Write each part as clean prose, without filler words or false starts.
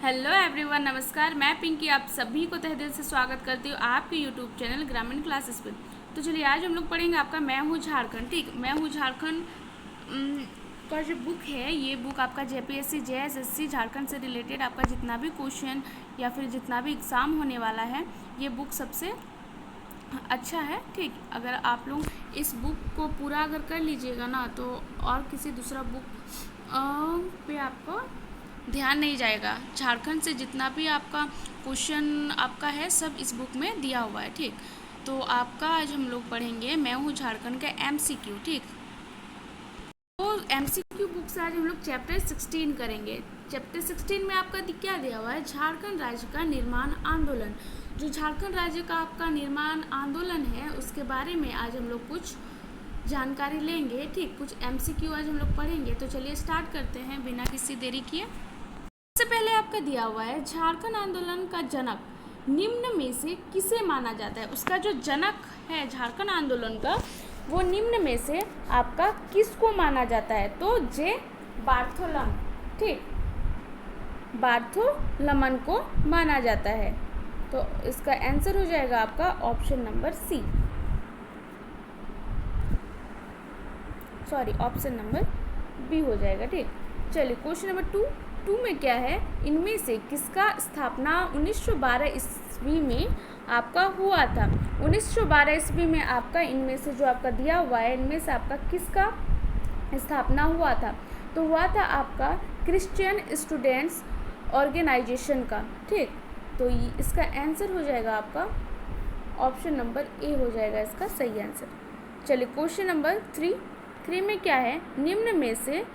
Hello everyone, नमस्कार। मैं पिंकी आप सभी को तहे दिल से स्वागत करती हूँ आपके यूट्यूब चैनल ग्रामीण क्लासेस पे। तो चलिए आज हम लोग पढ़ेंगे आपका मैं हूँ झारखंड। ठीक, मैं हूँ झारखंड का जो बुक है, ये बुक आपका जेपीएससी जेएसएससी झारखंड से रिलेटेड आपका जितना भी क्वेश्चन या फिर जितना भी एग्ज़ाम होने वाला है, ये बुक सबसे अच्छा है। ठीक, अगर आप लोग इस बुक को पूरा अगर कर लीजिएगा ना, तो और किसी दूसरा बुक पे आपको ध्यान नहीं जाएगा। झारखंड से जितना भी आपका क्वेश्चन आपका है, सब इस बुक में दिया हुआ है। ठीक, तो आपका आज हम लोग पढ़ेंगे मैं हूँ झारखंड का एमसीक्यू। ठीक, तो एमसीक्यू बुक से आज हम लोग चैप्टर 16 करेंगे। चैप्टर 16 में आपका क्या दिया हुआ है? झारखंड राज्य का निर्माण आंदोलन। जो झारखंड राज्य का आपका निर्माण आंदोलन है, उसके बारे में आज हम लोग कुछ जानकारी लेंगे। ठीक, कुछ एमसीक्यू आज हम लोग पढ़ेंगे। तो चलिए स्टार्ट करते हैं बिना किसी देरी किए। सबसे पहले आपका दिया हुआ है झारखंड आंदोलन का जनक निम्न में से किसे माना जाता है? उसका जो जनक है झारखंड आंदोलन का, वो निम्न में से आपका किसको माना जाता है? तो जे बार्थोलम। ठीक, बार्थोलमन को माना जाता है। तो इसका आंसर हो जाएगा आपका option number C, sorry option number B हो जाएगा। ठीक, चलिए क्वेश्चन नंबर टू में क्या है? इनमें से किसका स्थापना 1912 ईस्वी में आपका हुआ था? 1912 ईस्वी में आपका इनमें से जो आपका दिया हुआ है, इनमें से आपका किसका स्थापना हुआ था? तो हुआ था आपका क्रिश्चियन स्टूडेंट्स ऑर्गेनाइजेशन का। ठीक, तो इसका आंसर हो जाएगा आपका ऑप्शन नंबर ए हो जाएगा इसका सही आंसर। चलिए क्वेश्चन नंबर थ्री में क्या है? निम्न में से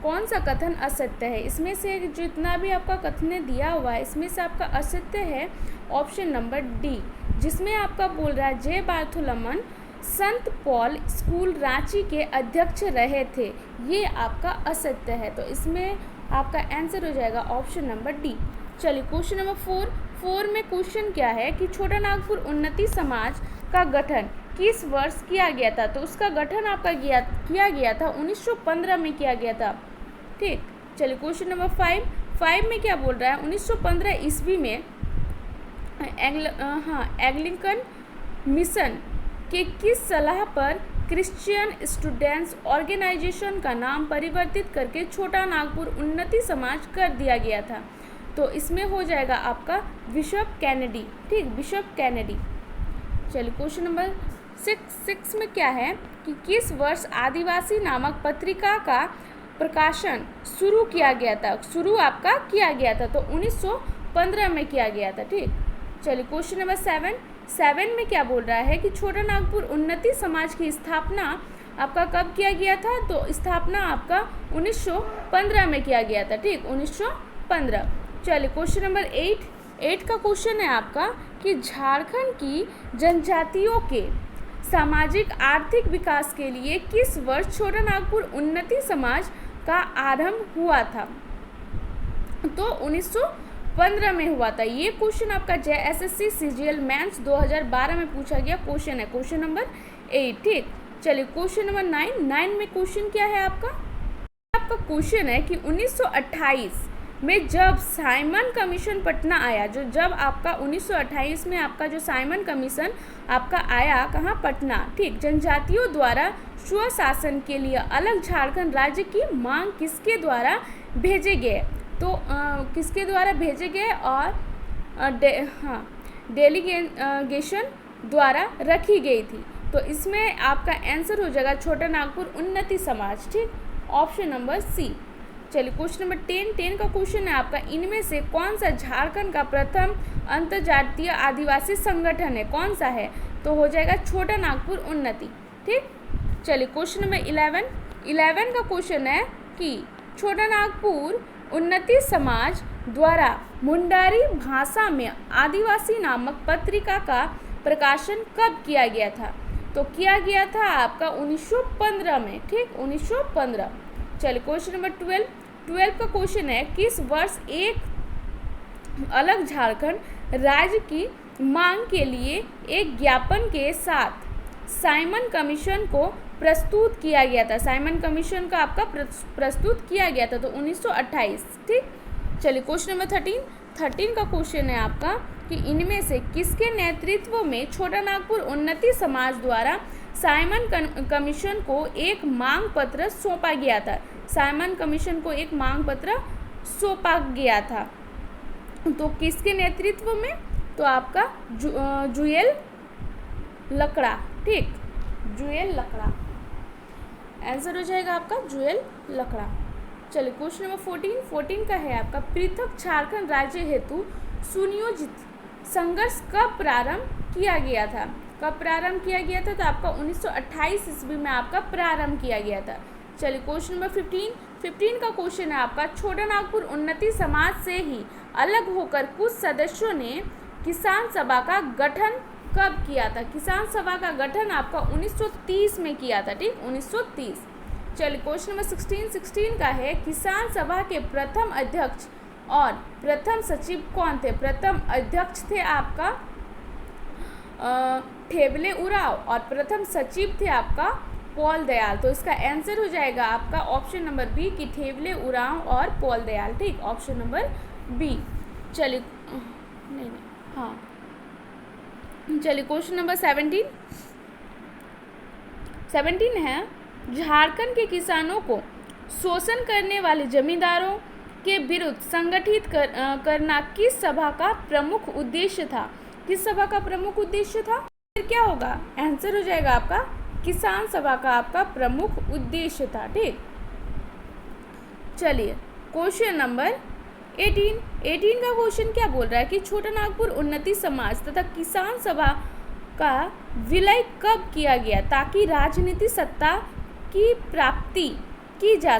कौन सा कथन असत्य है? इसमें से जितना भी आपका कथन दिया हुआ है, इसमें से आपका असत्य है ऑप्शन नंबर डी, जिसमें आपका बोल रहा है जे बार्थोलमन संत पॉल स्कूल रांची के अध्यक्ष रहे थे। ये आपका असत्य है, तो इसमें आपका आंसर हो जाएगा ऑप्शन नंबर डी। चलिए क्वेश्चन नंबर फोर में क्वेश्चन क्या है कि छोटा नागपुर उन्नति समाज का गठन किस वर्ष किया गया था? तो उसका गठन आपका किया गया था 1915 में किया गया था। ठीक, चलिए क्वेश्चन नंबर फाइव में क्या बोल रहा है? 1915 ईस्वी में एंग्लिकन मिशन के किस सलाह पर क्रिश्चियन स्टूडेंट्स ऑर्गेनाइजेशन का नाम परिवर्तित करके छोटा नागपुर उन्नति समाज कर दिया गया था? तो इसमें हो जाएगा आपका बिशप कैनेडी। ठीक, बिशप कैनेडी। चलिए क्वेश्चन नंबर सिक्स में क्या है कि किस वर्ष आदिवासी नामक पत्रिका का प्रकाशन शुरू किया गया था? शुरू आपका किया गया था, तो 1915 में किया गया था। ठीक, चलिए क्वेश्चन नंबर सेवन में क्या बोल रहा है कि छोटा नागपुर उन्नति समाज की स्थापना आपका कब किया गया था? तो स्थापना आपका 1915 में किया गया था। ठीक, 1915। चलिए क्वेश्चन नंबर 8 का क्वेश्चन है आपका कि झारखंड की जनजातियों के सामाजिक आर्थिक विकास के लिए किस वर्ष छोटा नागपुर उन्नति समाज का आरंभ हुआ था? तो 1915 में हुआ था। ये क्वेश्चन आपका जेएसएससी सीजीएल मेंस 2012 में पूछा गया क्वेश्चन है, क्वेश्चन नंबर 8। ठीक, चलिए क्वेश्चन नंबर 9 में क्वेश्चन क्या है आपका क्वेश्चन है कि 1928 में जब साइमन कमीशन पटना आया, जब आपका 1928 में आपका जो साइमन कमीशन आपका आया कहाँ? पटना। ठीक, जनजातियों द्वारा स्वशासन के लिए अलग झारखंड राज्य की मांग किसके द्वारा भेजे गए? तो किसके द्वारा भेजे गए? और डेलीगेशन द्वारा रखी गई थी। तो इसमें आपका आंसर हो जाएगा छोटा नागपुर उन्नति समाज। ठीक, ऑप्शन नंबर सी। चलिए क्वेश्चन नंबर 10 का क्वेश्चन है आपका इनमें से कौन सा झारखंड का प्रथम अंतर्जातीय आदिवासी संगठन है? कौन सा है? तो हो जाएगा छोटा नागपुर उन्नति। ठीक, चलिए क्वेश्चन नंबर 11 का क्वेश्चन है कि छोटा नागपुर उन्नति समाज द्वारा मुंडारी भाषा में आदिवासी नामक पत्रिका का प्रकाशन कब किया गया था? तो किया गया था आपका 1915 में। ठीक, 1915। चलिए क्वेश्चन नंबर 12 का क्वेश्चन है किस वर्ष एक अलग झारखंड राज्य की मांग के लिए एक ज्ञापन के साथ साइमन कमीशन को प्रस्तुत किया गया था? साइमन कमीशन का आपका प्रस्तुत किया गया था, तो 1928। ठीक, चलिए क्वेश्चन नंबर 13 का क्वेश्चन है आपका कि इनमें से किसके नेतृत्व में छोटा नागपुर उन्नति समाज द्वारा साइमन कमीशन को एक मांग पत्र सौंपा गया था। साइमन कमीशन को एक मांग पत्र सौंपा गया था, तो किसके नेतृत्व में? तो आपका जुएल लकड़ा, ठीक, जुएल लकड़ा आंसर हो जाएगा आपका जुएल लकड़ा। चलिए क्वेश्चन नंबर 14 का है आपका पृथक झारखंड राज्य हेतु सुनियोजित संघर्ष कब प्रारंभ किया गया था? कब प्रारंभ किया गया था? तो आपका 1928 ईस्वी में आपका प्रारंभ किया गया था। चलिए क्वेश्चन नंबर 15 का क्वेश्चन है आपका छोटा नागपुर उन्नति समाज से ही अलग होकर कुछ सदस्यों ने किसान सभा का गठन कब किया था? किसान सभा का गठन आपका 1930 में किया था, ठीक, 1930। चलिए क्वेश्चन नंबर 16 का है किसान सभा के प्रथम अध्यक्ष और प्रथम सचिव कौन थे? प्रथम अध्यक्ष थे आपका ठेवले उराव और प्रथम सचिव थे आपका पॉल दयाल। तो इसका आंसर हो जाएगा आपका ऑप्शन नंबर बी कि ठेवले उराव और पॉल दयाल, ठीक, ऑप्शन नंबर बी। चलिए हाँ, चलिए क्वेश्चन नंबर 17 है झारखंड के किसानों को शोषण करने वाले जमींदारों के विरुद्ध संगठित करना किस सभा का प्रमुख उद्देश्य था? किस सभा का प्रमुख उद्देश्य था? फिर क्या होगा? आंसर हो जाएगा आपका किसान सभा का आपका प्रमुख उद्देश्य था, ठीक। चलिए क्वेश्चन नंबर 18 का क्वेश्चन क्या बोल रहा है कि छोटा नागपुर उन्नति समाज तथा किसान सभा का विलय कब किया गया ताकि राजनीति सत्ता की प्राप्ति की जा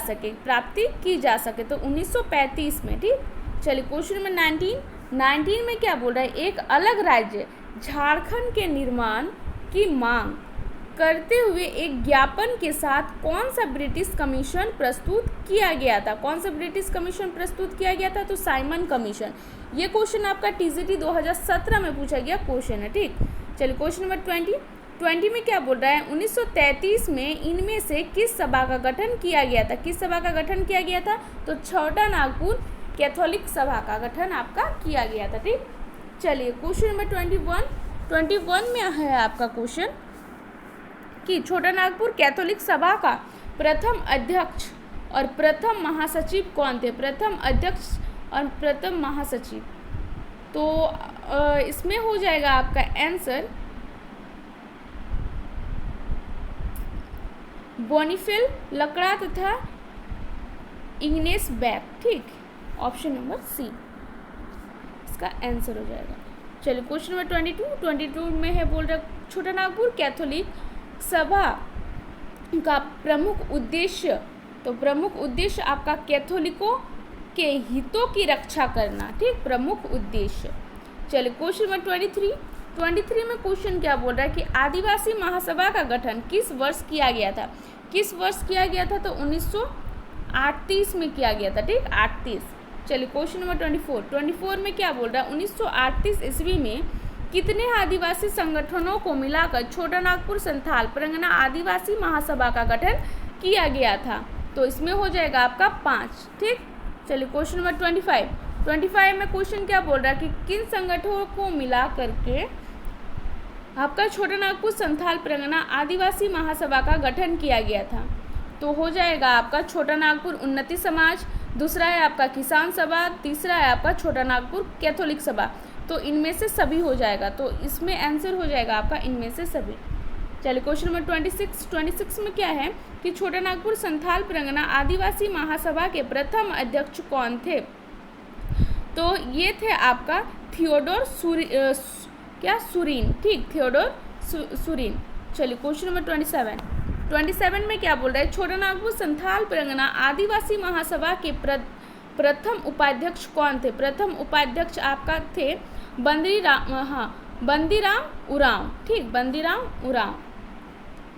सके? तो 1935 में, ठीक। चलिए क्वेश्चन नंबर 19 में क्या बोल रहा है? एक अलग राज्य झारखंड के निर्माण की मांग करते हुए एक ज्ञापन के साथ कौन सा ब्रिटिश कमीशन प्रस्तुत किया गया था? कौन सा ब्रिटिश कमीशन प्रस्तुत किया गया था? तो साइमन कमीशन। ये क्वेश्चन आपका टीजीटी 2017 में पूछा गया क्वेश्चन है, ठीक। चलिए क्वेश्चन नंबर 20 में क्या बोल रहा है? 1933 में इनमें से किस सभा का गठन किया गया था? किस सभा का गठन किया गया था? तो छोटा नागपुर कैथोलिक सभा का गठन आपका किया गया था, ठीक। चलिए क्वेश्चन नंबर 21 में है आपका क्वेश्चन कि छोटा नागपुर कैथोलिक सभा का प्रथम अध्यक्ष और प्रथम महासचिव कौन थे? प्रथम अध्यक्ष और प्रथम महासचिव, तो इसमें हो जाएगा आपका आंसर बोनीफेल लकड़ा तथा इग्नेस बैक, ठीक, ऑप्शन नंबर सी इसका आंसर हो जाएगा। चलिए क्वेश्चन नंबर 22 में है बोल रहा छोटा नागपुर कैथोलिक सभा का प्रमुख उद्देश्य, तो प्रमुख उद्देश्य आपका कैथोलिकों के हितों की रक्षा करना, ठीक, प्रमुख उद्देश्य। चलिए क्वेश्चन नंबर 23 में क्वेश्चन क्या बोल रहा है कि आदिवासी महासभा का गठन किस वर्ष किया गया था? किस वर्ष किया गया था? तो 1938 में किया गया था, ठीक, 38। चलिए क्वेश्चन नंबर 24 में क्या बोल रहा है? 1938 ईस्वी में कितने आदिवासी संगठनों को मिलाकर छोटा नागपुर संथाल परगना आदिवासी महासभा का गठन किया गया था? तो इसमें हो जाएगा आपका 5, ठीक। चलिए क्वेश्चन नंबर 25 में क्वेश्चन क्या बोल रहा है कि किन संगठनों को मिला करके आपका छोटा नागपुर संथाल परगना आदिवासी महासभा का गठन किया गया था? तो हो जाएगा आपका छोटा नागपुर उन्नति समाज, दूसरा है आपका किसान सभा, तीसरा है आपका छोटा नागपुर कैथोलिक सभा। तो इनमें से सभी हो जाएगा, तो इसमें आंसर हो जाएगा आपका इनमें से सभी। चलिए क्वेश्चन नंबर 26 में क्या है कि छोटा नागपुर संथाल परगना आदिवासी महासभा के प्रथम अध्यक्ष कौन थे? तो ये थे आपका थियोडोर सुरीन, ठीक, थियोडोर सुरीन। चलिए क्वेश्चन नंबर 27 में क्या बोल रहा है? छोटा नागपुर संथाल परगना आदिवासी महासभा के प्रथम उपाध्यक्ष कौन थे? प्रथम उपाध्यक्ष आपका थे बंदीराम उरांव, ठीक, बंदीराम उरांव।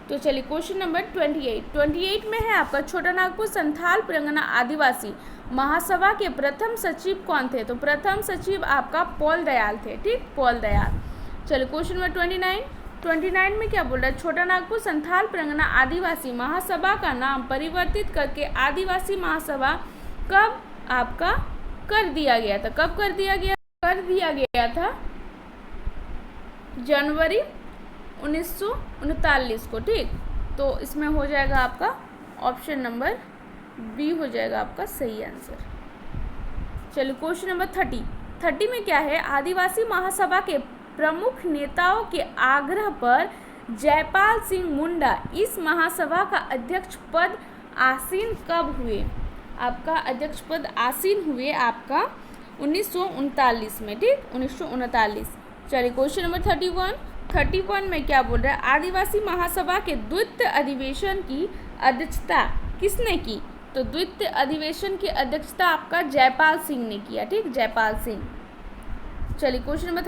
तो चलिए क्वेश्चन नंबर 28 में है आपका छोटा नागपुर संथाल परगना आदिवासी महासभा के प्रथम सचिव कौन थे? तो प्रथम सचिव आपका पॉल दयाल थे, ठीक, पॉल दयाल। चलिए क्वेश्चन नंबर 29 में क्या बोल रहा है? छोटा नागपुर संथाल परगना आदिवासी महासभा का नाम परिवर्तित करके आदिवासी महासभा कब आपका कर दिया गया था। कब कर दिया गया? कर दिया गया था जनवरी 1939 को। ठीक, तो इसमें हो जाएगा आपका ऑप्शन नंबर बी हो जाएगा आपका सही आंसर। चलिए क्वेश्चन नंबर 30 में क्या है? आदिवासी महासभा के प्रमुख नेताओं के आग्रह पर जयपाल सिंह मुंडा इस महासभा का अध्यक्ष पद आसीन कब हुए? आपका अध्यक्ष पद आसीन हुए आपका 1939 में। ठीक, 1939। चलिए क्वेश्चन नंबर 31 में क्या बोल रहा है? आदिवासी महासभा के द्वितीय अधिवेशन की अध्यक्षता किसने की? तो द्वितीय अधिवेशन की अध्यक्षता आपका जयपाल सिंह ने किया। ठीक, जयपाल सिंह। चलिए क्वेश्चन नंबर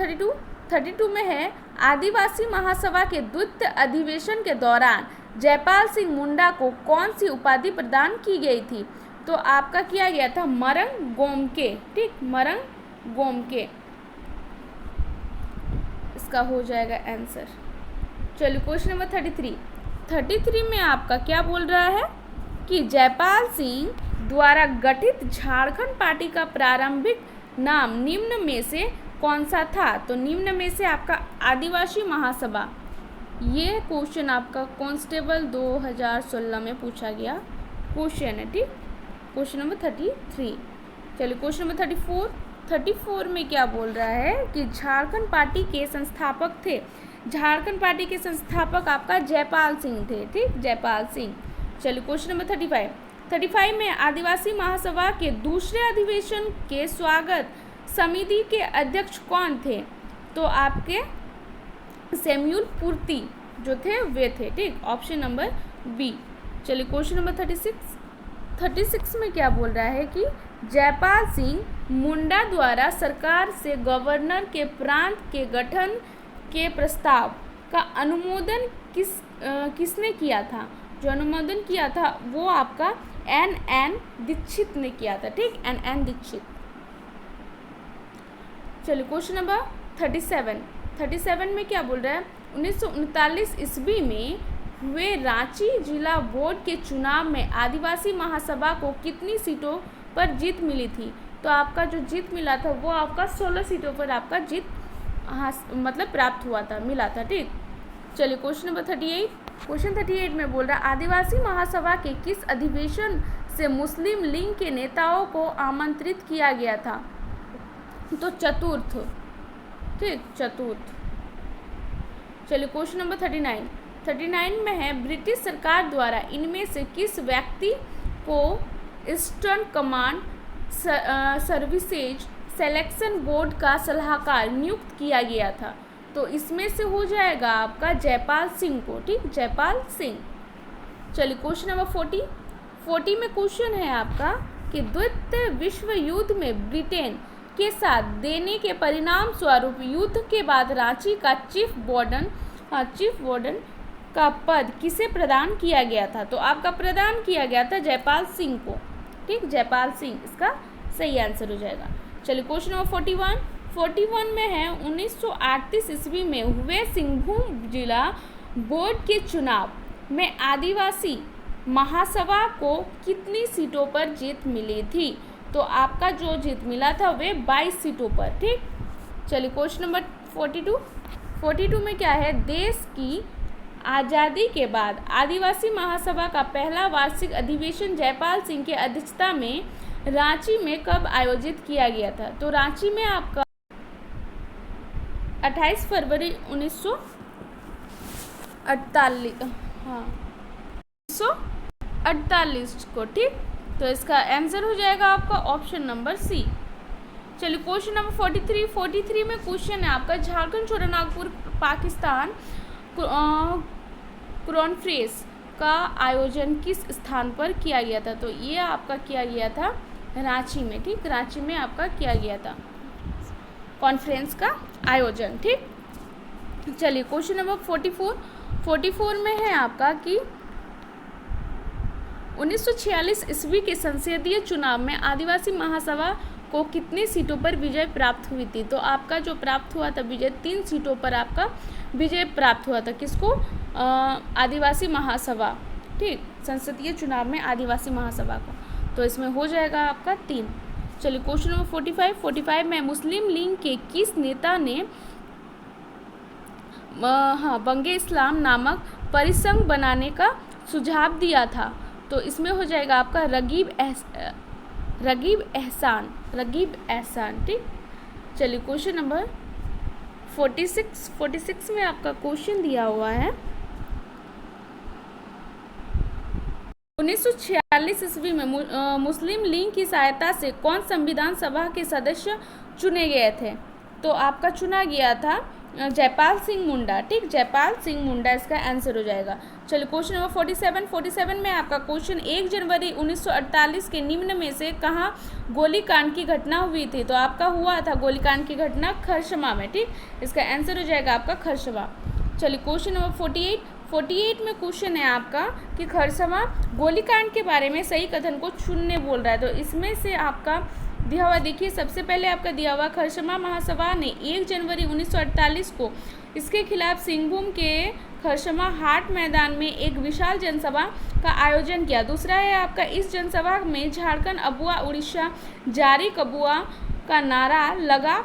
32 में है आदिवासी महासभा के द्वितीय अधिवेशन के दौरान जयपाल सिंह मुंडा को कौन सी उपाधि प्रदान की गई थी? तो आपका किया गया था मरंग गोमके। ठीक, मरंग गोमके इसका हो जाएगा आंसर। चलिए क्वेश्चन नंबर 33 में आपका क्या बोल रहा है कि जयपाल सिंह द्वारा गठित झारखंड पार्टी का प्रारंभिक नाम निम्न में से कौन सा था? तो निम्न में से आपका आदिवासी महासभा। ये क्वेश्चन आपका कांस्टेबल 2016 में पूछा गया क्वेश्चन है। ठीक, क्वेश्चन नंबर 33। चलिए क्वेश्चन नंबर 34 में क्या बोल रहा है कि झारखंड पार्टी के संस्थापक थे। झारखंड पार्टी के संस्थापक आपका जयपाल सिंह थे। ठीक, जयपाल सिंह। चलिए क्वेश्चन नंबर 35 में आदिवासी महासभा के दूसरे अधिवेशन के स्वागत समिति के अध्यक्ष कौन थे? तो आपके सैमुअल पूर्ति जो थे वे थे। ठीक, ऑप्शन नंबर बी। चलिए क्वेश्चन नंबर 36 में क्या बोल रहा है कि जयपाल सिंह मुंडा द्वारा सरकार से गवर्नर के प्रांत के गठन के प्रस्ताव का अनुमोदन किसने किया था? जो अनुमोदन किया था वो आपका एन दीक्षित ने किया था। ठीक, एन दीक्षित। चलिए क्वेश्चन नंबर 37 में क्या बोल रहा है? 1939 ईस्वी में हुए रांची जिला बोर्ड के चुनाव में आदिवासी महासभा को कितनी सीटों पर जीत मिली थी? तो आपका जो जीत मिला था वो आपका 16 सीटों पर आपका जीत मतलब प्राप्त हुआ था, मिला था। ठीक, चलिए क्वेश्चन नंबर 38 में बोल रहा है आदिवासी महासभा के किस अधिवेशन से मुस्लिम लीग के नेताओं को आमंत्रित किया गया था? तो चतुर्थ। ठीक, चतुर्थ। चलिए क्वेश्चन नंबर 39 में है ब्रिटिश सरकार द्वारा इनमें से किस व्यक्ति को eastern command services selection board का सलाहकार नियुक्त किया गया था? तो इसमें से हो जाएगा आपका जयपाल सिंह को। ठीक, जयपाल सिंह। चलिए क्वेश्चन नंबर 40 में क्वेश्चन है आपका कि द्वितीय विश्व युद्ध में ब्रिटेन के साथ देने के परिणाम स्वरूप युद्ध के बाद रांची का चीफ वार्डन का पद किसे प्रदान किया गया था? तो आपका प्रदान किया गया था जयपाल सिंह को। ठीक, जयपाल सिंह इसका सही आंसर हो जाएगा। चलिए क्वेश्चन नंबर 41 में है 1938 ईस्वी में हुए सिंहभूम जिला बोर्ड के चुनाव में आदिवासी महासभा को कितनी सीटों पर जीत मिली थी? तो आपका जो जीत मिला था वे 22 सीटों पर। ठीक, चलिए क्वेश्चन नंबर 42 में क्या है? देश की आज़ादी के बाद आदिवासी महासभा का पहला वार्षिक अधिवेशन जयपाल सिंह के अध्यक्षता में रांची में कब आयोजित किया गया था? तो रांची में आपका 28 फरवरी 1948 को। ठीक, तो इसका आंसर हो जाएगा आपका ऑप्शन नंबर सी। चलिए क्वेश्चन नंबर 43 में क्वेश्चन है आपका झारखंड छोड़ो नागपुर पाकिस्तान कॉन्फ्रेंस का आयोजन किस स्थान पर किया गया था? तो ये आपका किया गया था रांची में। ठीक, रांची में आपका किया गया था कॉन्फ्रेंस का आयोजन। ठीक, चलिए क्वेश्चन नंबर 44 में है आपका कि 1946 ईस्वी के संसदीय चुनाव में आदिवासी महासभा को कितनी सीटों पर विजय प्राप्त हुई थी? तो आपका जो प्राप्त हुआ था विजय 3 सीटों पर आपका विजय प्राप्त हुआ था। किसको? आदिवासी महासभा। ठीक, संसदीय चुनाव में आदिवासी महासभा को। तो इसमें हो जाएगा आपका 3। चलिए क्वेश्चन नंबर 45 में मुस्लिम लीग के किस नेता ने बंगे इस्लाम नामक परिसंघ बनाने का सुझाव दिया था? तो इसमें हो जाएगा आपका रगीब एहसान। ठीक, चलिए क्वेश्चन नंबर 46 में आपका क्वेश्चन दिया हुआ है 1946 ईस्वी में मुस्लिम लीग की सहायता से कौन संविधान सभा के सदस्य चुने गए थे? तो आपका चुना गया था जयपाल सिंह मुंडा। ठीक, जयपाल सिंह मुंडा इसका आंसर हो जाएगा। चलिए क्वेश्चन नंबर 47 में आपका क्वेश्चन 1 जनवरी 1948 के निम्न में से कहाँ गोलीकांड की घटना हुई थी? तो आपका हुआ था गोलीकांड की घटना खरसमा में। ठीक, इसका आंसर हो जाएगा आपका खरसमा। चलिए क्वेश्चन नंबर 48 में क्वेश्चन है आपका कि खरसमा गोलीकांड के बारे में सही कथन को चुनने बोल रहा है। तो इसमें से आपका दिया हुआ देखिए, सबसे पहले आपका दिया हुआ खरसमा महासभा ने 1 जनवरी 1948 को इसके खिलाफ सिंहभूम के खरसमा हाट मैदान में एक विशाल जनसभा का आयोजन किया। दूसरा है आपका इस जनसभा में झारखंड अबुआ उड़ीसा जारी कबुआ का नारा लगा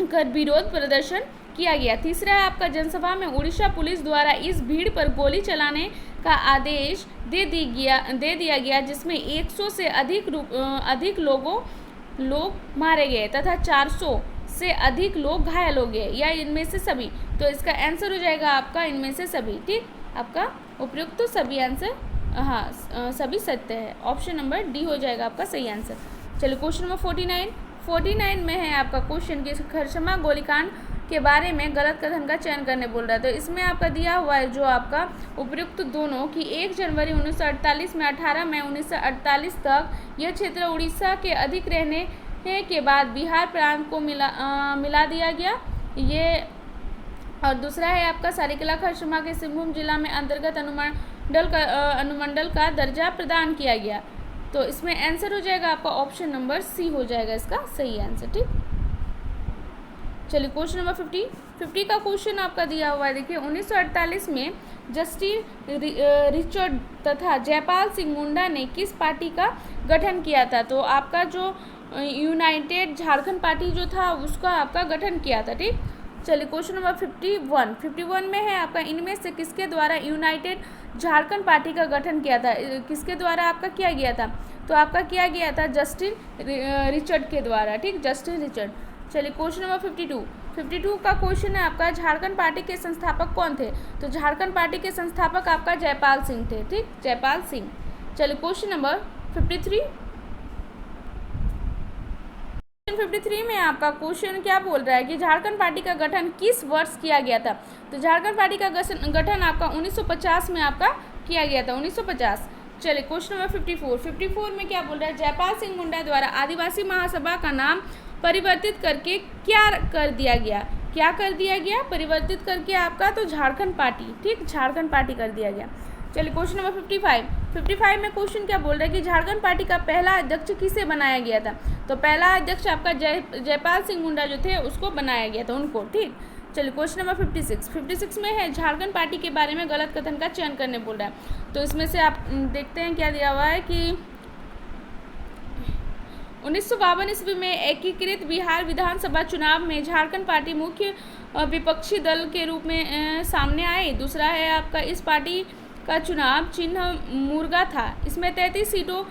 कर विरोध प्रदर्शन किया गया। तीसरा है आपका जनसभा में उड़ीसा पुलिस द्वारा इस भीड़ पर गोली चलाने का आदेश दे दिया गया जिसमें 100 से अधिक लोग मारे गए तथा 400 से अधिक लोग घायल हो गए, या इनमें से सभी। तो इसका आंसर हो जाएगा आपका इनमें से सभी। ठीक, आपका उपयुक्त तो सभी आंसर सभी सत्य है। ऑप्शन नंबर डी हो जाएगा आपका सही आंसर। चलिए क्वेश्चन नंबर 49 में है आपका क्वेश्चन कि खरसमा गोलीकांड के बारे में गलत कथन का चयन करने बोल रहा है। तो इसमें आपका दिया हुआ है जो आपका उपयुक्त दोनों कि 1 जनवरी 1948 में 18 मई 1948 तक यह क्षेत्र उड़ीसा के अधिक रहने के बाद बिहार प्रांत को मिला दिया गया। ये और दूसरा है आपका सारिकला खरसमा के सिंहभूम जिला में अंतर्गत अनुमंडल का दर्जा प्रदान किया गया। तो इसमें आंसर हो जाएगा आपका ऑप्शन नंबर सी हो जाएगा इसका सही आंसर। ठीक, चलिए क्वेश्चन नंबर 50 का क्वेश्चन आपका दिया हुआ है। देखिए 1948 में जस्टिन रिचर्ड तथा जयपाल सिंह मुंडा ने किस पार्टी का गठन किया था? तो आपका जो यूनाइटेड झारखंड पार्टी जो था उसका आपका गठन किया था। ठीक, चलिए क्वेश्चन नंबर 51 में है आपका इनमें से किसके द्वारा यूनाइटेड झारखंड पार्टी का गठन किया था? किसके द्वारा आपका किया गया था? तो आपका किया गया था जस्टिन रिचर्ड के द्वारा। ठीक, जस्टिन रिचर्ड। चलिए क्वेश्चन नंबर 52 का क्वेश्चन है आपका झारखंड पार्टी के संस्थापक कौन थे? तो झारखंड पार्टी के संस्थापक आपका जयपाल सिंह थे। ठीक, जयपाल सिंह। चलिए क्वेश्चन नंबर 53 में आपका क्वेश्चन क्या बोल रहा है कि झारखंड पार्टी का गठन किस वर्ष किया गया था? तो झारखंड पार्टी का गठन आपका 1950 में आपका किया गया था, 1950। चलिए क्वेश्चन नंबर 54 में क्या बोल रहा है? जयपाल सिंह मुंडा द्वारा आदिवासी महासभा का नाम परिवर्तित करके क्या कर दिया गया? परिवर्तित करके आपका तो झारखंड पार्टी। ठीक, झारखंड पार्टी कर दिया गया। चलिए क्वेश्चन नंबर 55 में क्वेश्चन क्या बोल रहा है कि झारखंड पार्टी का पहला अध्यक्ष किसे बनाया गया था? तो पहला अध्यक्ष आपका जयपाल सिंह मुंडा जो थे उसको बनाया गया था, उनको। ठीक, चलिए क्वेश्चन नंबर 56 में है झारखंड पार्टी के बारे में गलत कथन का चयन करने बोल रहा है। तो इसमें से आप देखते हैं क्या दिया हुआ है कि 1952 ईस्वी में एकीकृत बिहार विधानसभा चुनाव में झारखंड पार्टी मुख्य विपक्षी दल के रूप में सामने आई। दूसरा है आपका इस पार्टी का चुनाव चिन्ह मुर्गा था, इसमें 33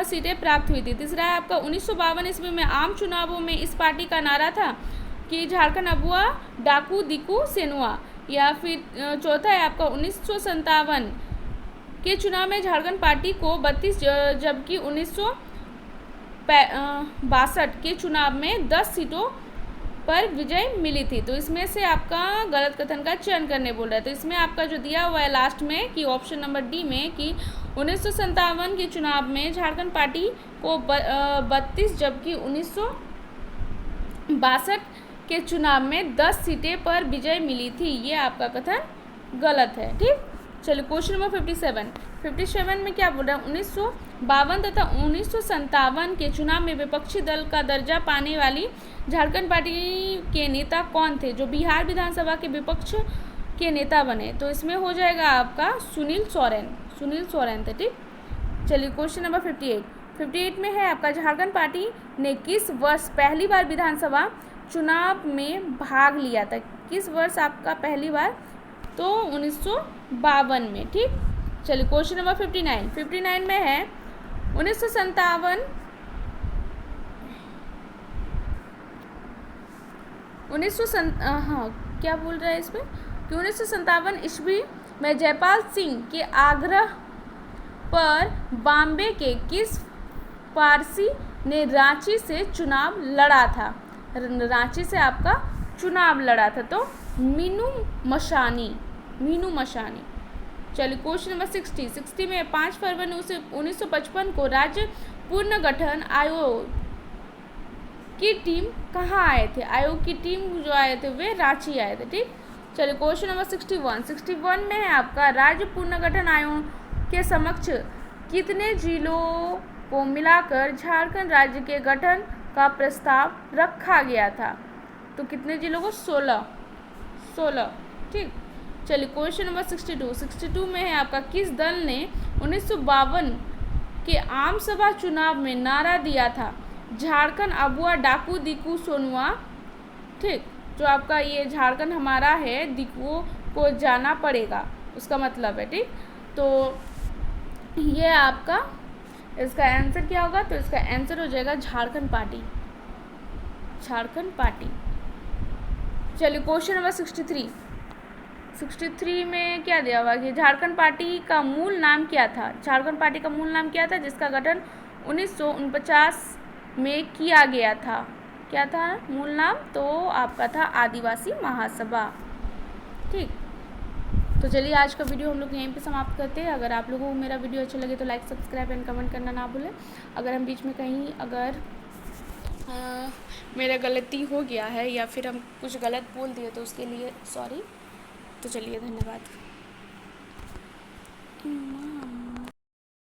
सीटें प्राप्त हुई थी। तीसरा है आपका 1952 ईस्वी में आम चुनावों में इस पार्टी का नारा था कि झारखंड अबुआ डाकू दिकू सेनुआ। या फिर चौथा है आपका 1957 के चुनाव में झारखंड पार्टी को 32 जबकि 1962 के चुनाव में 10 सीटों पर विजय मिली थी। तो इसमें से आपका गलत कथन का चयन करने बोल रहा है। तो इसमें आपका जो दिया हुआ है लास्ट में कि ऑप्शन नंबर डी में कि 1957 के चुनाव में झारखंड पार्टी को 32 जबकि 1962 के चुनाव में 10 सीटें पर विजय मिली थी, ये आपका कथन गलत है। ठीक, चलिए क्वेश्चन नंबर 57 में क्या बोल रहा है? 1952 तथा 1957 के चुनाव में विपक्षी दल का दर्जा पाने वाली झारखंड पार्टी के नेता कौन थे जो बिहार विधानसभा के विपक्ष के नेता बने? तो इसमें हो जाएगा आपका सुनील सोरेन थे। ठीक, चलिए क्वेश्चन नंबर 58 में है आपका झारखंड पार्टी ने किस वर्ष पहली बार विधानसभा चुनाव में भाग लिया था? किस वर्ष आपका पहली बार? तो 1952 में। ठीक, चलिए क्वेश्चन नंबर 59 में है 1957 हाँ क्या बोल रहा है इसमें कि 1957 ईस्वी में जयपाल सिंह के आग्रह पर बॉम्बे के किस पारसी ने रांची से चुनाव लड़ा था? रांची से आपका चुनाव लड़ा था, तो मीनू मशानी। चलिए क्वेश्चन नंबर 60 में 5 फरवरी 1955 को राज्य पुनर्गठन आयोग की टीम कहाँ आए थे? आयोग की टीम जो आए थे वे रांची आए थे। ठीक, चलिए क्वेश्चन नंबर 61 में है आपका राज्य पुनर्गठन आयोग के समक्ष कितने जिलों को मिलाकर झारखंड राज्य के गठन का प्रस्ताव रखा गया था? तो कितने जिलों को? 16। ठीक, चलिए क्वेश्चन नंबर 62 में है आपका किस दल ने 1952 के आम सभा चुनाव में नारा दिया था झारखंड अबुआ डाकू दिकू सोनुआ? ठीक, जो आपका ये झारखंड हमारा है, दिकुओं को जाना पड़ेगा, उसका मतलब है। ठीक, तो ये आपका इसका आंसर क्या होगा? तो इसका आंसर हो जाएगा झारखंड पार्टी। चलिए क्वेश्चन नंबर 63 में क्या दिया हुआ कि झारखंड पार्टी का मूल नाम क्या था? झारखंड पार्टी का मूल नाम क्या था जिसका गठन 1949 में किया गया था? क्या था मूल नाम? तो आपका था आदिवासी महासभा। ठीक, तो चलिए आज का वीडियो हम लोग यहीं पे समाप्त करते हैं। अगर आप लोगों को मेरा वीडियो अच्छा लगे तो लाइक, सब्सक्राइब एंड कमेंट करना ना भूलें। अगर हम बीच में कहीं अगर मेरा गलती हो गया है या फिर हम कुछ गलत बोल दिए तो उसके लिए सॉरी। तो चलिए, धन्यवाद।